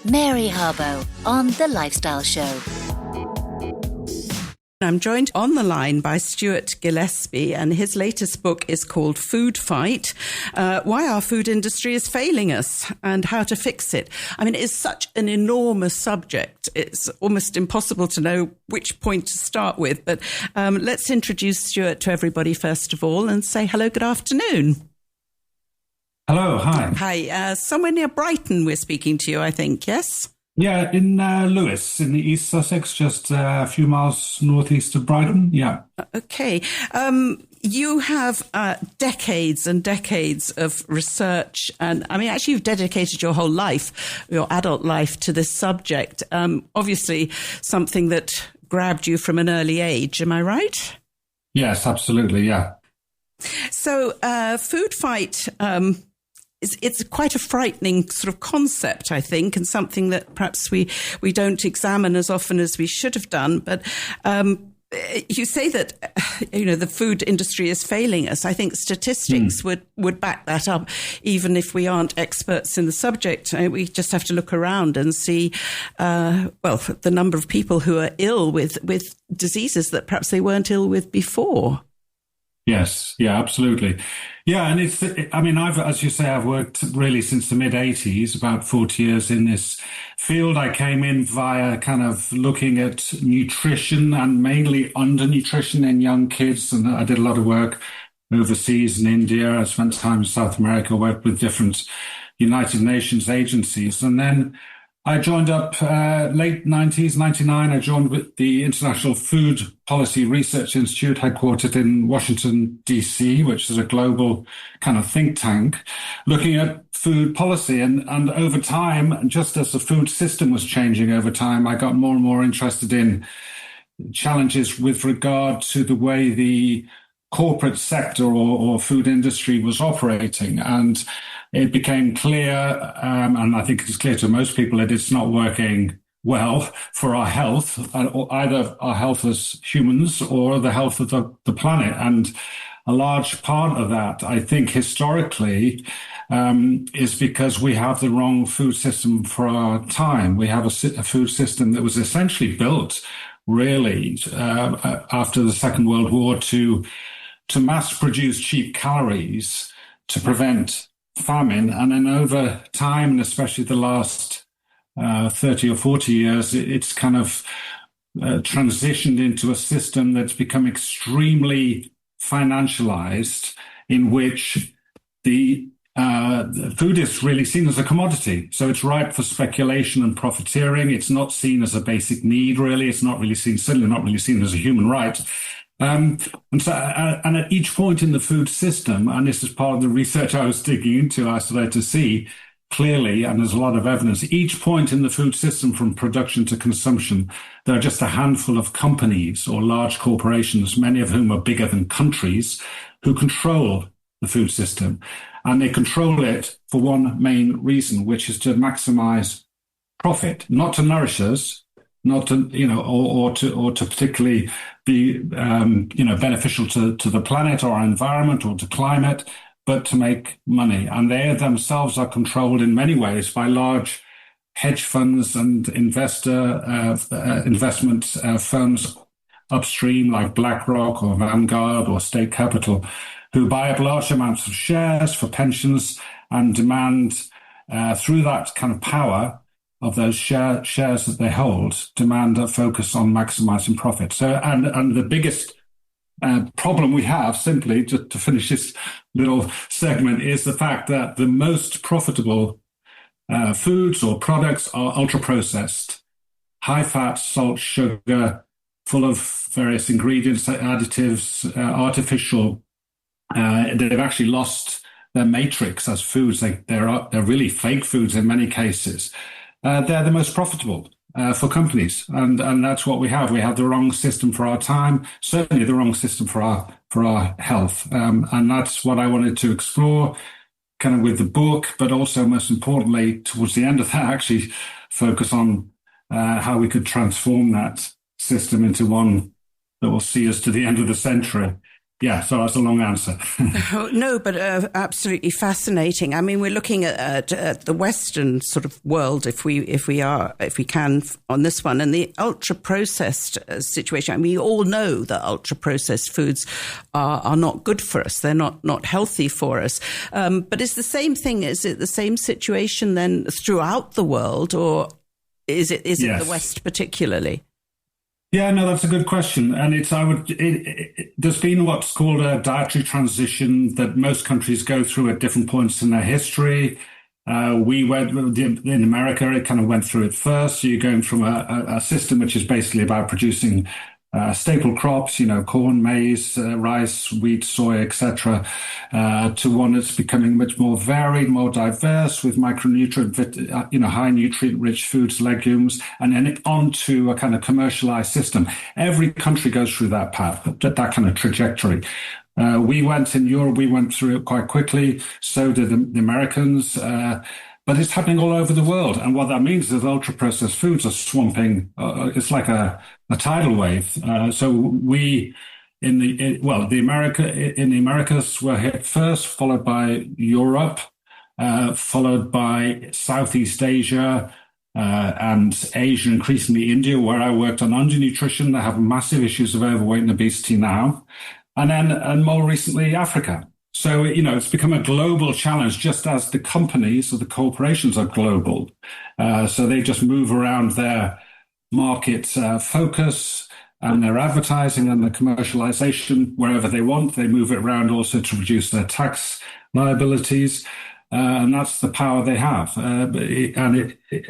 Mary Harboe on The Lifestyle Show. I'm joined on the line by Stuart Gillespie, and his latest book is called Food Fight, Why Our Food Industry is Failing Us and How to Fix It. I mean, it's such an enormous subject. It's almost impossible to know which point to start with. But let's introduce Stuart to everybody first of all and say hello, good afternoon. Hello, hi. Hi, somewhere near Brighton we're speaking to you, I think, yes? Yeah, in Lewes, in the East Sussex, just a few miles northeast of Brighton, yeah. Okay. You have decades and decades of research, and I mean, actually you've dedicated your whole life, your adult life, to this subject. Obviously something that grabbed you from an early age, am I right? Yes, absolutely, yeah. So Food Fight... It's quite a frightening sort of concept, I think, and something that perhaps we don't examine as often as we should have done. But you say that, the food industry is failing us. I think statistics would back that up, even if we aren't experts in the subject. We just have to look around and see, the number of people who are ill with diseases that perhaps they weren't ill with before. Yes, yeah, absolutely. Yeah, and as you say, I've worked really since the mid-'80s, about 40 years in this field. I came in via kind of looking at nutrition and mainly undernutrition in young kids. And I did a lot of work overseas in India. I spent time in South America, worked with different United Nations agencies. And then I joined up late 90s, 99. I joined with the International Food Policy Research Institute, headquartered in Washington, D.C., which is a global kind of think tank, looking at food policy. And over time, just as the food system was changing over time, I got more and more interested in challenges with regard to the way the corporate sector or food industry was operating. And it became clear, and I think it's clear to most people, that it's not working well for our health, either our health as humans or the health of the planet. And a large part of that, I think, historically, is because we have the wrong food system for our time. We have a food system that was essentially built, really, after the Second World War to mass produce cheap calories to prevent famine. And then over time, and especially the last 30 or 40 years, it's kind of transitioned into a system that's become extremely financialized, in which the food is really seen as a commodity. So it's ripe for speculation and profiteering. It's not seen as a basic need, really. It's not really seen, certainly not really seen as a human right. And at each point in the food system, and this is part of the research I was digging into, I started to see clearly, and there's a lot of evidence, each point in the food system from production to consumption, there are just a handful of companies or large corporations, many of whom are bigger than countries, who control the food system. And they control it for one main reason, which is to maximize profit, not to nourish us, not to, or to particularly be, beneficial to the planet or our environment or to climate, but to make money. And they themselves are controlled in many ways by large hedge funds and investment firms upstream, like BlackRock or Vanguard or State Capital, who buy up large amounts of shares for pensions and demand, through that kind of power of those shares that they hold, demand a focus on maximizing profit. So, and the biggest problem we have, simply just to finish this little segment, is the fact that the most profitable foods or products are ultra-processed, high-fat, salt, sugar, full of various ingredients, additives, artificial. They've actually lost their matrix as foods. They're really fake foods in many cases. They're the most profitable for companies, and that's what we have. We have the wrong system for our time, certainly the wrong system for our health, and that's what I wanted to explore, kind of with the book, but also most importantly, towards the end of that, actually focus on how we could transform that system into one that will see us to the end of the century. yeah, so that's a long answer. Oh, no, but absolutely fascinating. I mean, we're looking at the Western sort of world, if we can, on this one, and the ultra processed situation. I mean, we all know that ultra processed foods are not good for us. They're not healthy for us. But it's the same thing. Is it the same situation then throughout the world, or is it Yes. the West particularly? Yeah, no, that's a good question. And there's been what's called a dietary transition that most countries go through at different points in their history. In America, it kind of went through it first. So you're going from a system which is basically about producing staple crops, corn, maize, rice, wheat, soy, etc., to one that's becoming much more varied, more diverse with micronutrient, high nutrient-rich foods, legumes, and then onto a kind of commercialized system. Every country goes through that path, that kind of trajectory. In Europe, we went through it quite quickly. So did the Americans. But it's happening all over the world. And what that means is ultra-processed foods are swamping. It's like a tidal wave. So we, the Americas were hit first, followed by Europe, followed by Southeast Asia, and Asia, increasingly India, where I worked on undernutrition. They have massive issues of overweight and obesity now. And more recently, Africa. So, it's become a global challenge, just as the companies or the corporations are global. So they just move around their market focus and their advertising and the commercialization wherever they want. They move it around also to reduce their tax liabilities. And that's the power they have.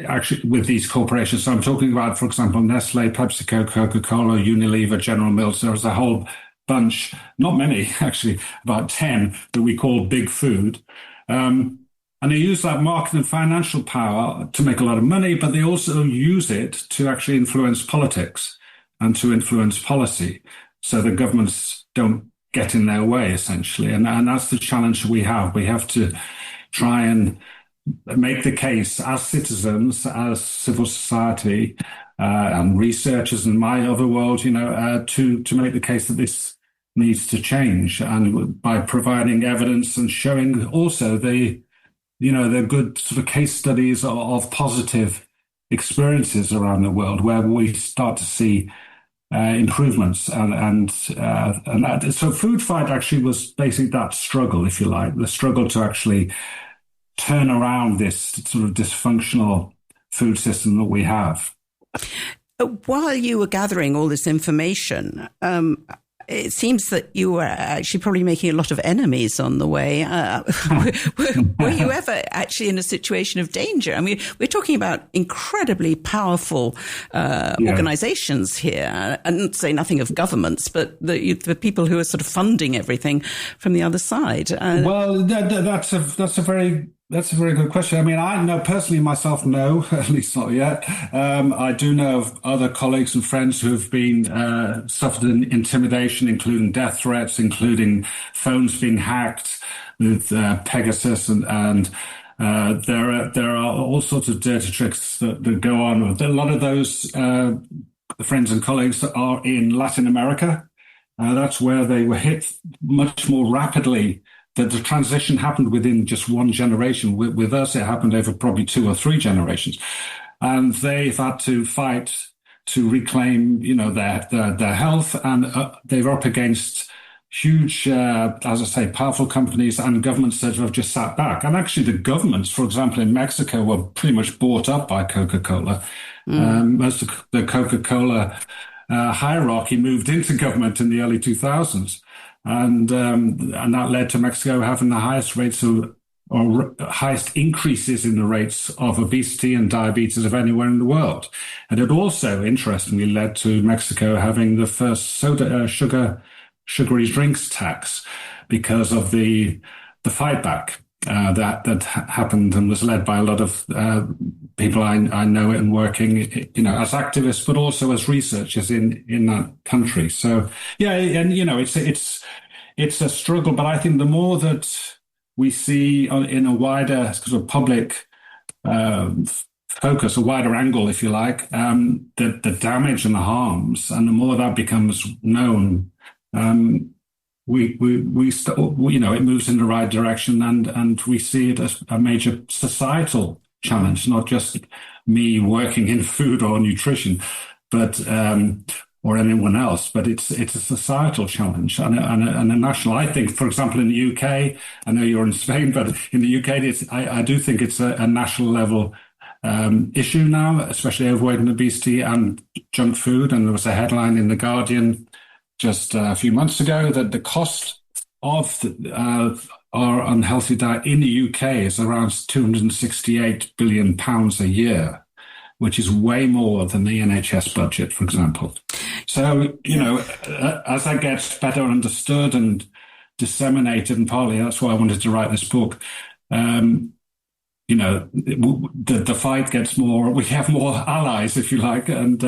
Actually, with these corporations, so I'm talking about, for example, Nestle, PepsiCo, Coca-Cola, Unilever, General Mills. There's a whole bunch, not many, actually, about 10 that we call big food. And they use that market and financial power to make a lot of money, but they also use it to actually influence politics and to influence policy. So the governments don't get in their way, essentially. And that's the challenge we have. We have to try and make the case as citizens, as civil society, and researchers in my other world, to make the case that this needs to change, and by providing evidence and showing also the good sort of case studies of positive experiences around the world where we start to see improvements and that. So Food Fight actually was basically that struggle, if you like, the struggle to actually turn around this sort of dysfunctional food system that we have. While you were gathering all this information, it seems that you were actually probably making a lot of enemies on the way. Were you ever actually in a situation of danger? I mean, we're talking about incredibly powerful organizations here, and say nothing of governments, but the people who are sort of funding everything from the other side. Well, that's a very good question. I mean, I know personally myself, no, at least not yet. I do know of other colleagues and friends who have been suffered intimidation, including death threats, including phones being hacked with Pegasus, and there are all sorts of dirty tricks that go on. A lot of those friends and colleagues are in Latin America. That's where they were hit much more rapidly. The transition happened within just one generation. With us, it happened over probably 2 or 3 generations. And they've had to fight to reclaim, their health. And they're up against huge, as I say, powerful companies and governments that have just sat back. And actually the governments, for example, in Mexico were pretty much bought up by Coca-Cola. Most of the Coca-Cola hierarchy moved into government in the early 2000s. And that led to Mexico having the highest rates or highest increases in the rates of obesity and diabetes of anywhere in the world. And it also, interestingly, led to Mexico having the first sugary drinks tax because of the fight back that happened and was led by a lot of people I know and working, as activists, but also as researchers in that country. So, yeah, and, it's a struggle, but I think the more that we see in a wider sort of public focus, a wider angle, if you like, the damage and the harms, and the more that becomes known, it moves in the right direction, and we see it as a major societal challenge, not just me working in food or nutrition, but or anyone else, but it's a societal challenge and a national. I think, for example, in the UK, I know you're in Spain, but in the UK, I do think it's a national level issue now, especially overweight and obesity and junk food. And there was a headline in The Guardian just a few months ago that the cost of our unhealthy diet in the UK is around £268 billion a year, which is way more than the NHS budget, for example. So, as that gets better understood and disseminated, and partly that's why I wanted to write this book, the fight gets more, we have more allies, if you like, and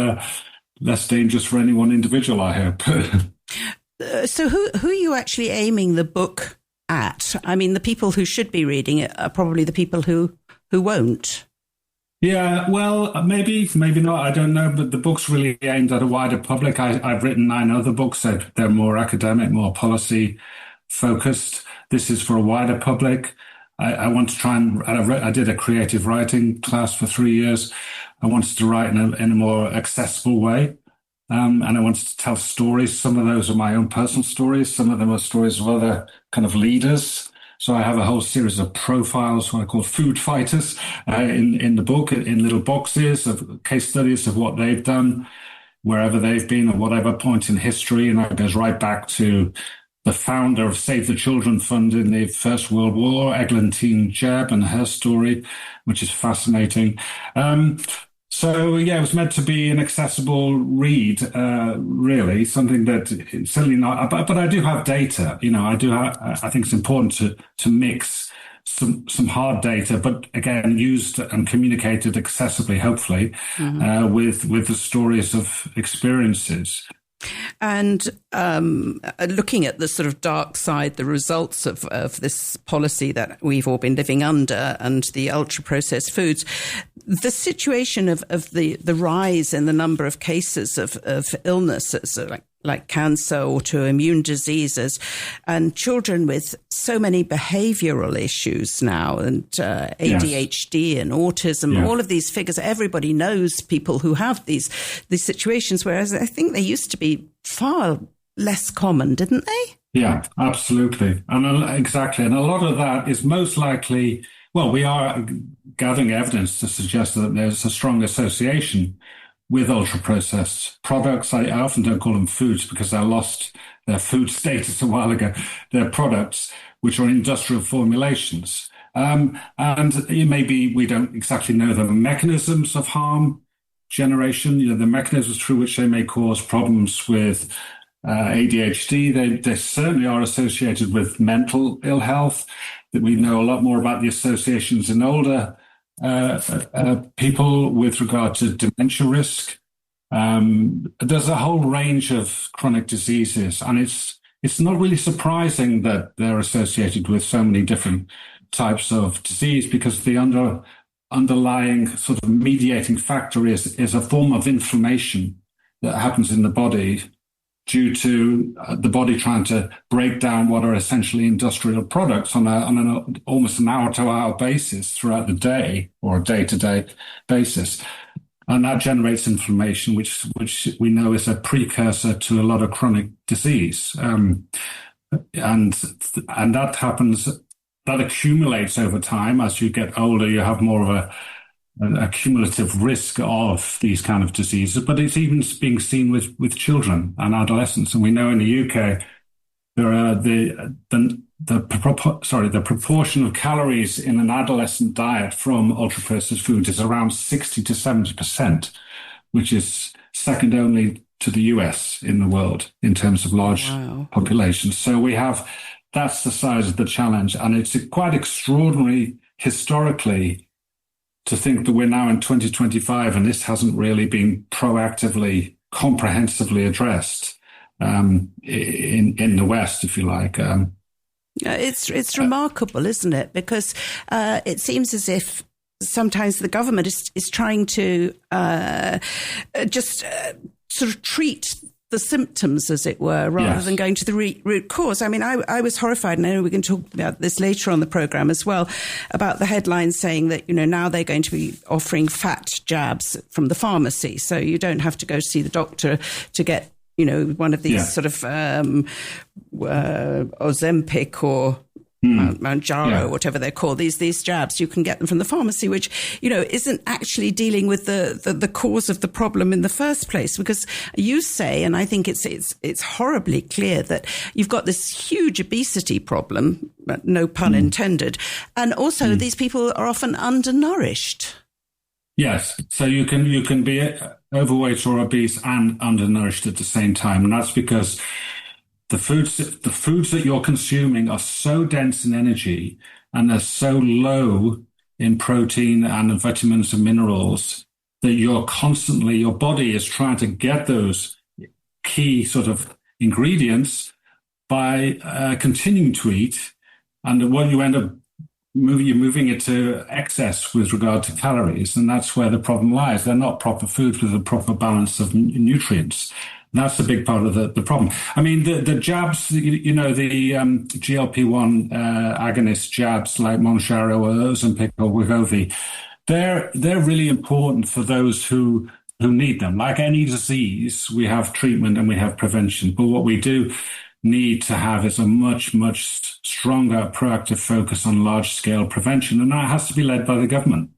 less dangerous for any one individual, I hope. So who are you actually aiming the book at? I mean, the people who should be reading it are probably the people who won't. Yeah, well, maybe not. I don't know. But the book's really aimed at a wider public. I've written 9 other books that they're more academic, more policy focused. This is for a wider public. I want to try and, I did a creative writing class for 3 years. I wanted to write in a more accessible way. And I wanted to tell stories. Some of those are my own personal stories. Some of them are stories of other kind of leaders. So I have a whole series of profiles, what I call food fighters, in the book, in little boxes of case studies of what they've done, wherever they've been at whatever point in history. And that goes right back to the founder of Save the Children Fund in the First World War, Eglantine Jebb, and her story, which is fascinating. So, yeah, it was meant to be an accessible read, really, something that certainly not, but I do have data, I think it's important to mix some hard data, but again, used and communicated accessibly, hopefully, with the stories of experiences. And looking at the sort of dark side, the results of this policy that we've all been living under and the ultra-processed foods, the situation of the rise in the number of cases of illnesses like cancer, autoimmune diseases, and children with so many behavioral issues now, and ADHD and autism, all of these figures. Everybody knows people who have these situations, whereas I think they used to be far less common, didn't they? Yeah, absolutely. And exactly. And a lot of that is most likely, well, we are gathering evidence to suggest that there's a strong association with ultra-processed products. I often don't call them foods because they lost their food status a while ago. They're products which are industrial formulations. And maybe we don't exactly know the mechanisms of harm generation, the mechanisms through which they may cause problems with ADHD. They certainly are associated with mental ill health, that we know a lot more about the associations in older people with regard to dementia risk. There's a whole range of chronic diseases, and it's not really surprising that they're associated with so many different types of disease, because the underlying sort of mediating factor is a form of inflammation that happens in the body due to the body trying to break down what are essentially industrial products on an almost an hour-to-hour basis throughout the day, or a day-to-day basis. And that generates inflammation, which we know is a precursor to a lot of chronic disease. And that happens, that accumulates over time. As you get older, you have more of a cumulative risk of these kind of diseases, but it's even being seen with children and adolescents. And we know in the UK, there are the proportion of calories in an adolescent diet from ultra-processed food is around 60 to 70%, which is second only to the US in the world in terms of large populations. So that's the size of the challenge. And it's quite extraordinary historically to think that we're now in 2025 and this hasn't really been proactively, comprehensively addressed in the West, if you like. It's remarkable, isn't it? Because it seems as if sometimes the government is trying to just sort of treat the symptoms, as it were, rather than going to the root cause. I mean, I was horrified, and I know we're going to talk about this later on the programme as well, about the headlines saying that, now they're going to be offering fat jabs from the pharmacy. So you don't have to go see the doctor to get, one of these sort of Ozempic or Mounjaro, whatever they're called, these jabs. You can get them from the pharmacy, which, isn't actually dealing with the cause of the problem in the first place. Because you say, and I think it's horribly clear, that you've got this huge obesity problem, no pun intended, and also these people are often undernourished. Yes, so you can be overweight or obese and undernourished at the same time, and that's because the foods that you're consuming are so dense in energy and they're so low in protein and vitamins and minerals that your body is trying to get those key sort of ingredients by continuing to eat. And what you end up you're moving it to excess with regard to calories. And that's where the problem lies. They're not proper foods with a proper balance of nutrients. That's a big part of the problem. I mean, the jabs, the GLP-1 agonist jabs like Mounjaro or Ozempic or Wegovy, they're really important for those who need them. Like any disease, we have treatment and we have prevention. But what we do need to have is a much, much stronger proactive focus on large-scale prevention. And that has to be led by the government.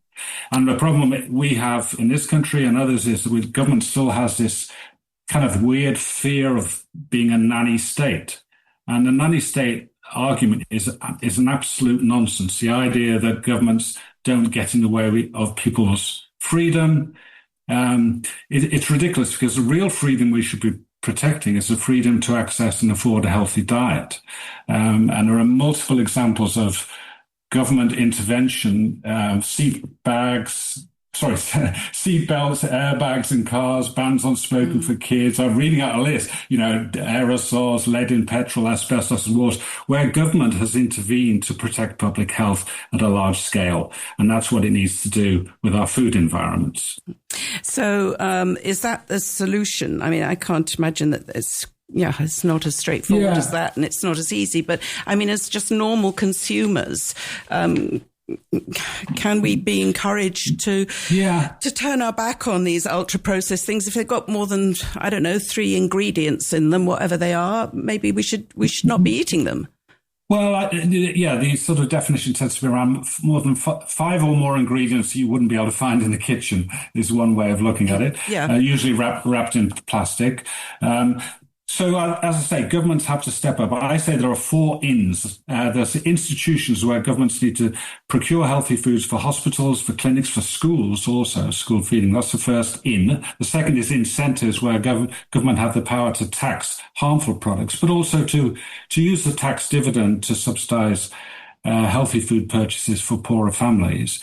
And the problem we have in this country and others is that the government still has this kind of weird fear of being a nanny state. And the nanny state argument is an absolute nonsense. The idea that governments don't get in the way of people's freedom, it's ridiculous, because the real freedom we should be protecting is the freedom to access and afford a healthy diet. And there are multiple examples of government intervention, seat belts, airbags in cars, bans on smoking for kids. I'm reading out a list, aerosols, lead in petrol, asbestos in water, where government has intervened to protect public health at a large scale. And that's what it needs to do with our food environments. So is that the solution? I mean, I can't imagine that it's not as straightforward as that, and it's not as easy. But I mean, as just normal consumers, can we be encouraged to turn our back on these ultra processed things if they've got more than 3 ingredients in them, whatever they are? Maybe we should not be eating them. Well, the sort of definition tends to be around more than 5 or more ingredients you wouldn't be able to find in the kitchen is one way of looking at it. Usually wrapped in plastic. So, as I say, governments have to step up. I say there are 4 ins. There's institutions where governments need to procure healthy foods for hospitals, for clinics, for schools also, school feeding. That's the first in. The second is incentives, where government have the power to tax harmful products, but also to use the tax dividend to subsidize healthy food purchases for poorer families.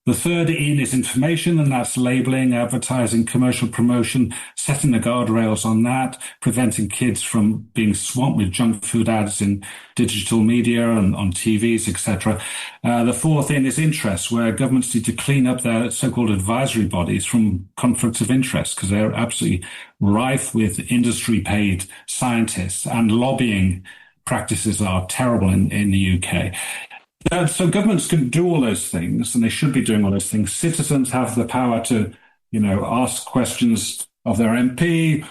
The third in is information, and that's labeling, advertising, commercial promotion, setting the guardrails on that, preventing kids from being swamped with junk food ads in digital media and on TVs, etc. The fourth in is interest, where governments need to clean up their so-called advisory bodies from conflicts of interest, because they're absolutely rife with industry-paid scientists, and lobbying practices are terrible in the UK. So governments can do all those things, and they should be doing all those things. Citizens have the power to, ask questions of their MP,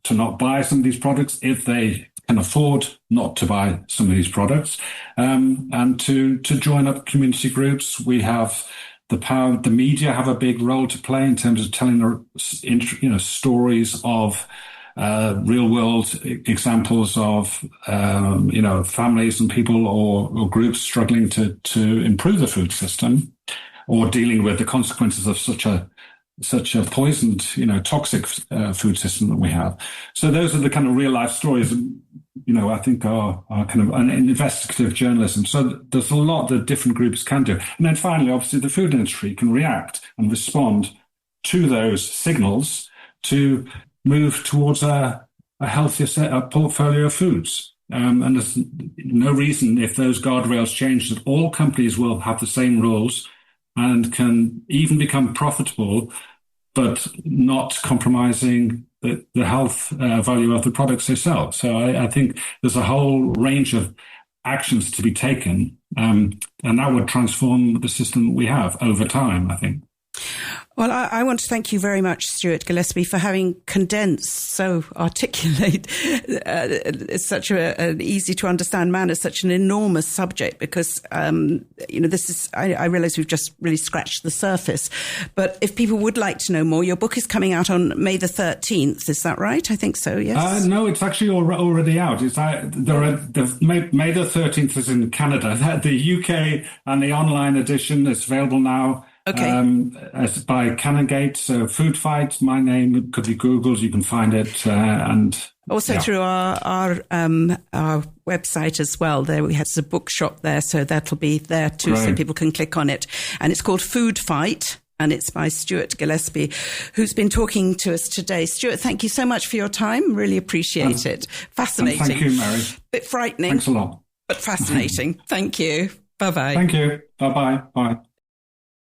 to not buy some of these products if they can afford not to buy some of these products, and to join up community groups. We have the power. The media have a big role to play in terms of telling, stories of real world examples of, families and people or groups struggling to improve the food system, or dealing with the consequences of such a poisoned, toxic food system that we have. So those are the kind of real life stories, I think are kind of an investigative journalism. So there's a lot that different groups can do. And then finally, obviously, the food industry can react and respond to those signals to move towards a healthier portfolio of foods. And there's no reason, if those guardrails change, that all companies will have the same rules and can even become profitable but not compromising the health value of the products they sell. So I think there's a whole range of actions to be taken, and that would transform the system we have over time, I think. Well, I want to thank you very much, Stuart Gillespie, for having condensed so articulate, such an easy to understand manner, such an enormous subject, because, this is, I realize we've just really scratched the surface. But if people would like to know more, your book is coming out on May the 13th. Is that right? I think so, yes? No, it's actually already out. May the 13th is in Canada. The UK and the online edition is available now. Okay. As by Canongate, so Food Fight, my name could be Googled, you can find it, and also through our website as well. There we have a bookshop there, so that'll be there too, so people can click on it. And it's called Food Fight, and it's by Stuart Gillespie, who's been talking to us today. Stuart, thank you so much for your time. Really appreciate it. Fascinating. Thank you, Mary. Bit frightening. Thanks a lot. But fascinating. Thank you. Bye-bye. Thank you. Bye-bye. Bye.